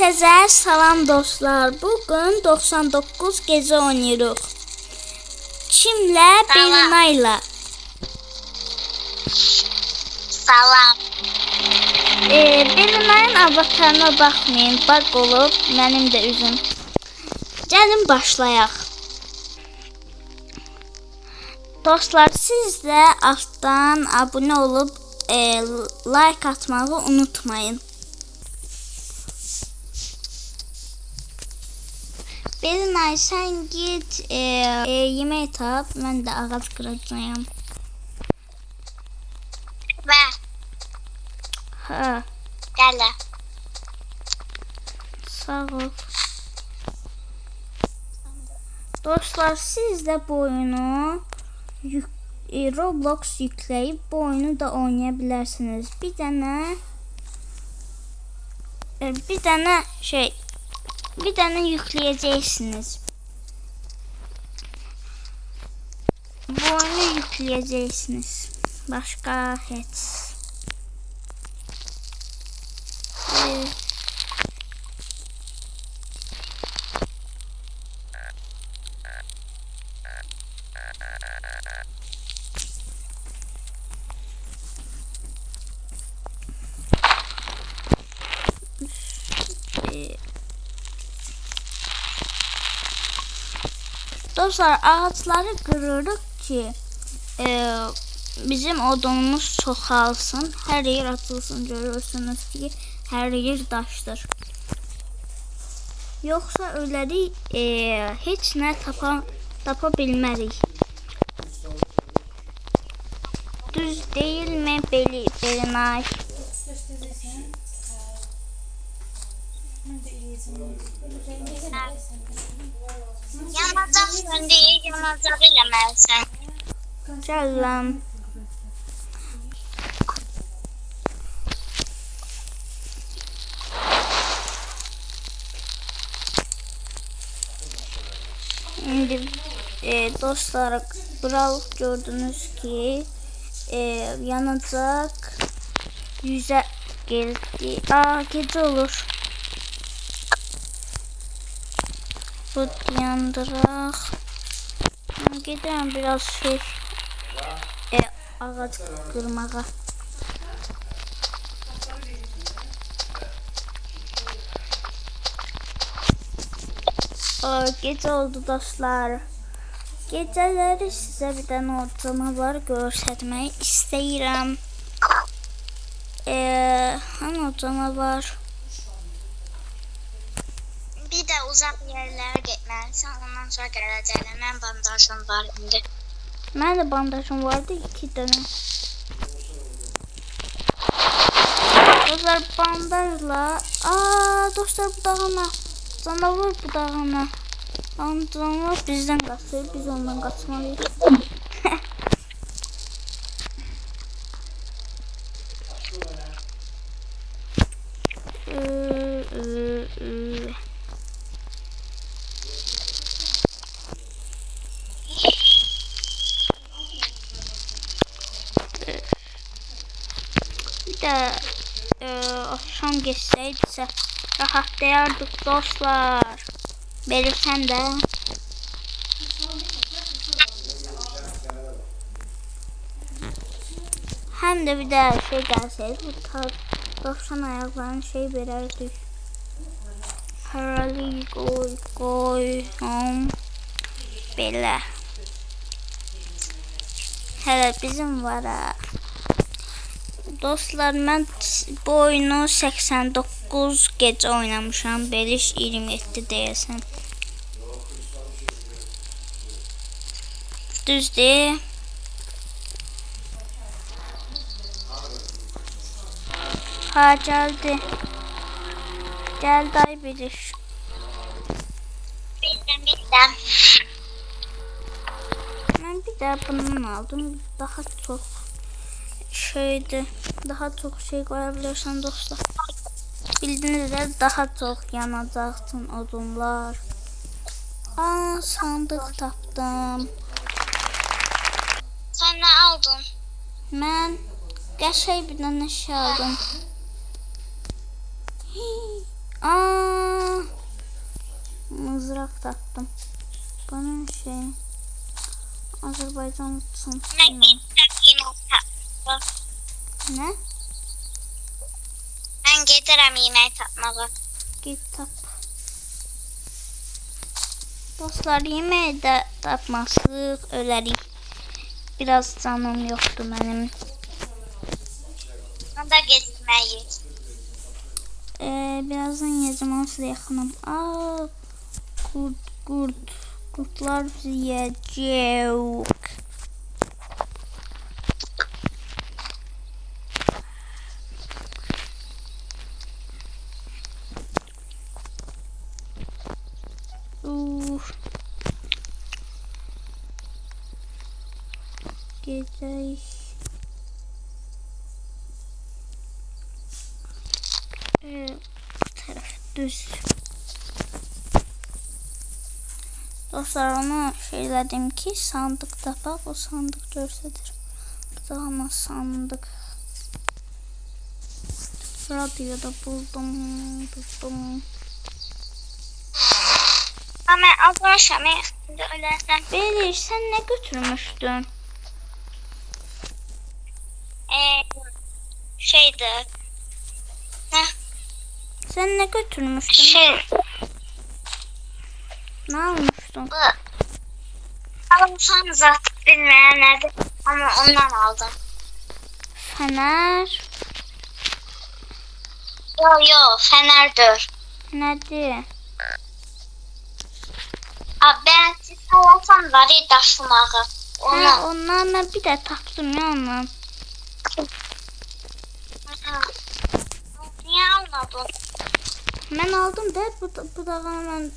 Herkese salam dostlar. Bugün 99 gece oynuyoruz. Kimle? Belinayla. Salam. Belinayın avatarına bakmayın. Bak olup benim de üzüm. Gelin başlayaq. Dostlar, siz de alttan abone olup like atmayı unutmayın. Belinay, sen git yemeği tap, ben de ağaç kıracağım. Ve Ha, gel. sağ ol. Dostlar, siz de bu oyunu Roblox yükleyip bu oyunu da oynayabilirsiniz. Bir tane yükleyeceksiniz. Bu oyunu yükleyeceksiniz. Başka hiç. Dostlar, ağaçları kırırıq ki bizim odunumuz çoxalsın. Hər yer açılsın, görürsünüz ki hər yer daşdır. Yoxsa ölərik heç nə tapa bilmərik. Düz deyilmi Belinay? Yanacaqsın deyə yanacağı eləməlisən. Gələm. İndi dostlar, bural gördünüz ki yanacaq. 100'e geldi. Gece olur. Bu yandıraq. Gidelim biraz ağaç kırmağa. Gece oldu dostlar. Geceleri size bir tane o canavar göstermeyi istəyirəm. Hani o canavar? Bir də uzaq yerlərə getməlisən, ondan sonra gələcəklər. Mən bandajım var indi. Mən də bandajım vardı 2 dənə. Dostlar, bandajla. Dostlar, budağına. Canavar budağına. Canavar bizdən qaçır, biz ondan qaçmalıyıq. Bir də akşam geçsəydisə rahatlayardıq dostlar. Belirsən də. Həm də bir də gəlsəydi, bu dovşan ayaqlarını verərdik. Hərəlik qoyum. Belə. Hələ bizim var ha. Dostlar, mən bu oyunu 89 gecə oynamışam. Beliş 27 deyəsən. Düzdür. Ha, geldi. Geldi ay Beliş. Bildim. Ben bir de bundan aldım. Daha çok şeydi. Daha çok şey koyabilirsen dostlar. Bildiğiniz üzere daha çok yanacaksın odunlar. Sandık tapdım. Sen nə aldın? Ben qəşəng bir dənə şey aldım. Bak taktım. Bunun şey Azerbaycan için. Ben giderim yemek tapmağa. Ne? Ben giderim yemek tapmağa. Git tap. Dostlar yemeği de tapmazsıq ölərik. Biraz canım yoktu benim. Onda getirmeyiz. Birazdan yiyeceğim ama size yakınım. Aa, kurtlar bizi yiyecek. Gece bu taraf düz. Dostlar onu şeyledim ki sandıkta bak o sandık görsədir. Daha sandık. Radyoda buldum. Ama arkadaşlar ben ölersen Beyler sen ne götürmüştün? şeydi. Heh, Sen ne götürmüştün? şey Ne almıştın? bu. Alımsanız artık bilmeyenlerdi ama ondan aldım. Fener. Yo fenerdir. Nedir? Abi ben siz alsam var ya daşımağı. Onu. Ha, ondan ben bir de taktım ya ondan. Niye almadın? Ben aldım da bu da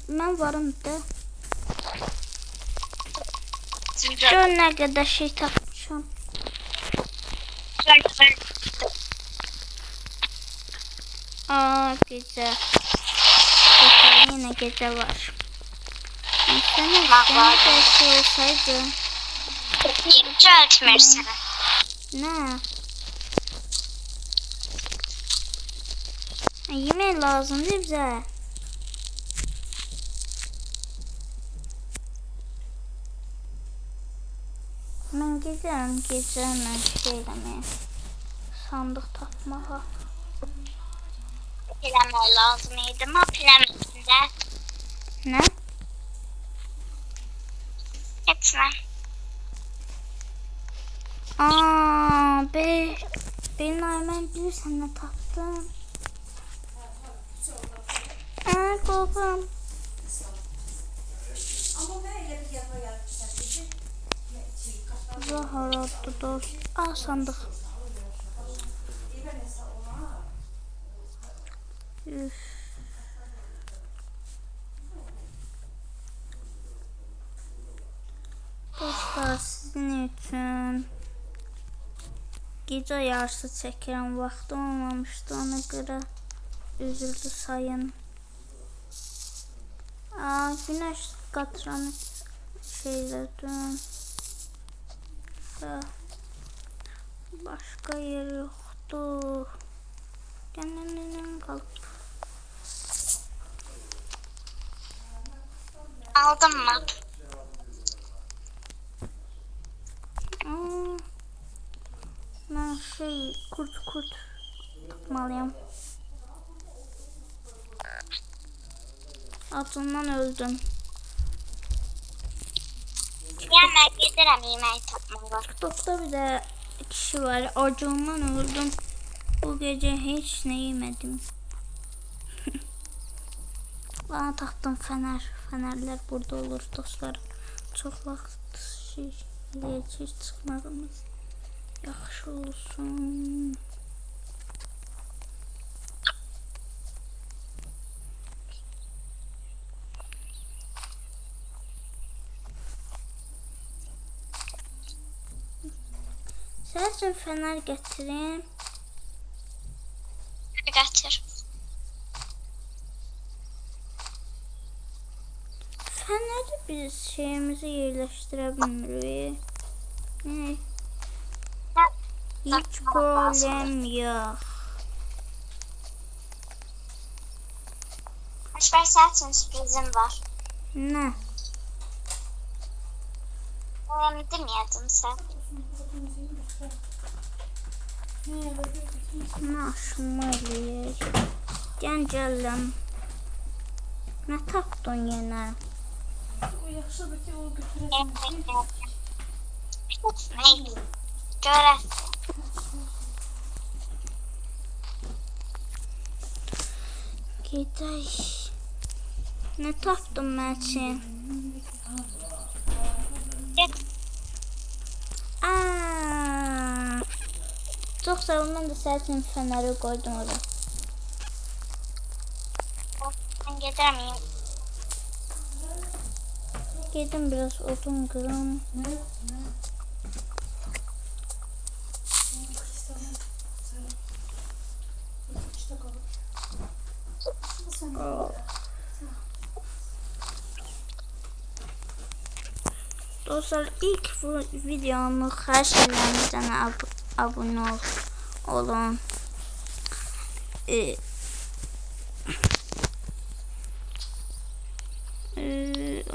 ben varım da. Gör ne kadar şey takmışım. Aa gece. Yine gece var. Sen de şey olsaydı. Niye açmıyorsun? Ne? Yemek lazım değil bize. Ben giderim hemen şey demeye. Sandık takmağa. Plame lazımydı ama plamesinde Ne? etme. Aa, benim hemen bilirsen ne taktım. Korkum. Zaharatlı dost. Aa sandık. Üf. Dostlar sizin için gece yarısı çəkirəm. Vaxtım olmamışdı ona göre üzüldü sayın. Aa, güneş qatıranı şeylədim. Başka yer yoktu. Kendinden kalıp. Aldın mı? Ben şey kurt tutmalıyım. Altından öldüm. Ben giderim yemeği tapmağa. TikTok'ta bir de kişi var. Acımdan öldüm. Bu gece hiç ne yemedim. Bana taktım fener. Fenerler burada olur dostlar. Çok vakit şişleyeceğiz çıkmağımız. Yaxşı olsun. Sen için fener getireyim. Getir. Feneri biz şeyimizi yerleştirebiliriz. Ne? Hiç problem yok. Başka senin sürprizim var. Nə? Demiyordun sen. Maşımı eləyək. Gəncələm. Nə tapdın yenə? Neydi? Görəsin. Gedək. Nə tapdın mən üçün? Git. Çox sağ ol, mən də sənin üçün fənəri qoydum ora. Ben gidemeyim. Gedim biraz odun qırım. Dostlar, ilk bu videomu xahiş edirəm, bir dənə abunə olun.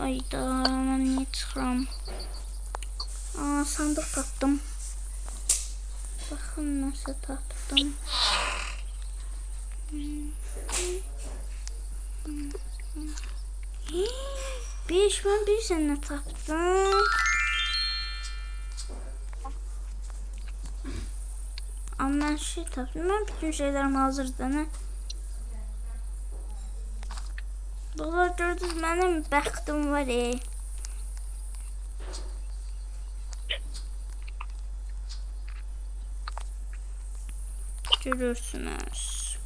Ayda, mən niyə çıxıram? Sandıq tapdım. Baxın, nəsə tapdım. Mən bir sənə tapdım. Amma mən şey tapdım. Mən bütün şeylərim hazırdır, nə? Dostlar, gördünüz, mənim bəxtim var, Görürsünüz.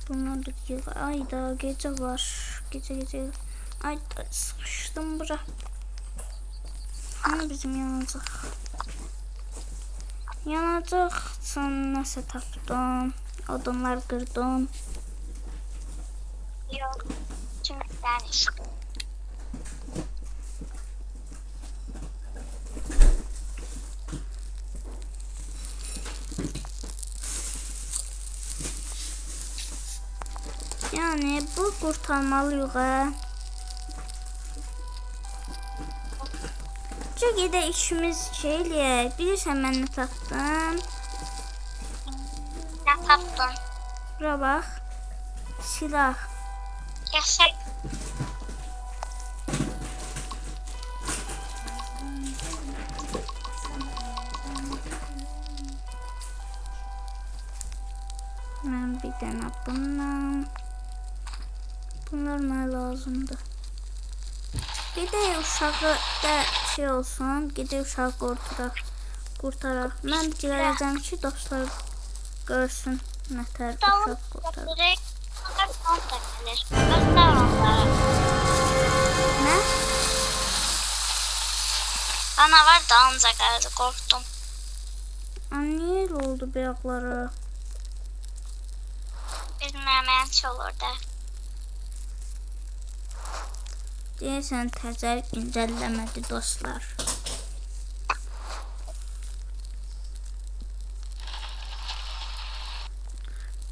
Bunlar da yıl. Ayda gece var. Gece. Ayda sıkıştım bura. Hani bizim yanacaq. Yanacaq üçün nəsə tapdım. Odunlar qırdım. Yok. Çünkü ben iş. Yani bu kurtarmalıyıq, Çünki də işimiz şeyliyə. Bilirsən mən nə tapdım? Ne taptın? Bura bax. Silah. Yaşa. Mən bir dənə bundan. Bunlar mənə lazımdır. Bir də uşağı da şey olsun. Gedək uşağı qurtaraq. Mən gələcəm ki, dostlar görsün nətər uşaq qurtaraq. Göster onlara. Nə? Bana var da ancak arada korktum. Niyə elə oldu bıyaqları? Bilmeyen şey olur da. Deyəsən təzə güncəlləmədi dostlar.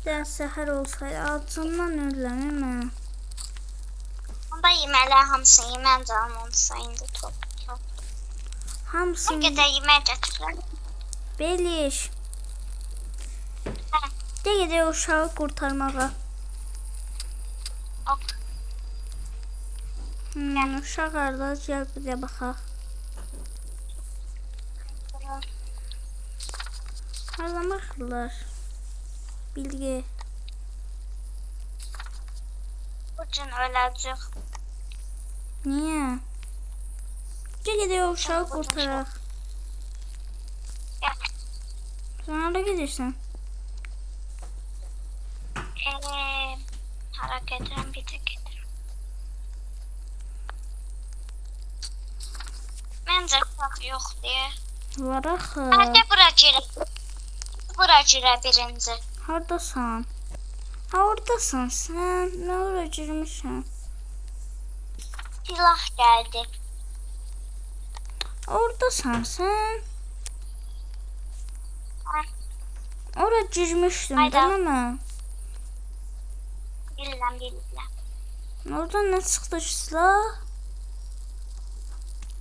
Daha səhər olsaydı acından ölürəm mən. Onda yemeler hamısı yemen canım onu sayında top. Hamısını Çünkü de yemeğe getirelim. Beliş. De gedək uşağı qurtarmağa. Ok. Uşaq harda? Gəl bir də baxaq. Hardan baxırlar? Bilgi. Bugün ölecek. Niyə? Gedək uşağı qurtaraq. Gel. Sən hara gedirsən? Hareket eden bir de getirin. Bence uşak yok diye. Var axı. Hadi bura girə birinci. Hardasan? Ha, oradasan sən. Nə ora girmişsən? Silah geldi. Oradasan sən. Ay, Ora girmişdim, Hayda. değil mi? bilirəm. Oradan ne çıktı silah?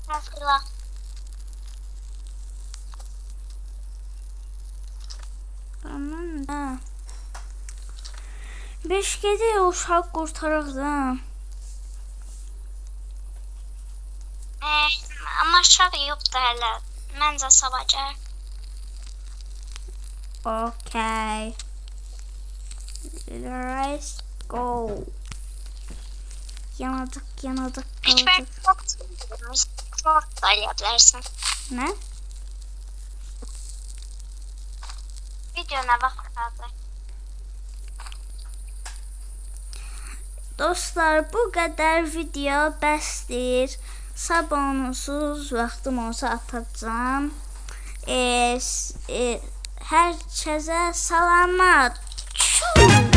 Nasıl? Aman da. 5 gece uşaq qurtaraq da. Ama aşağı yoktu hala. Məncə sabacaq. Okay. Let's go. Yanadık Hiç kaldık. çok da yapabilirsin. Ne? Videona bak kaldı. Dostlar, bu qədər video bəsdir. Sabonsuz vaxtım olsa atacağım. Hər kəsə salamat. Çuu.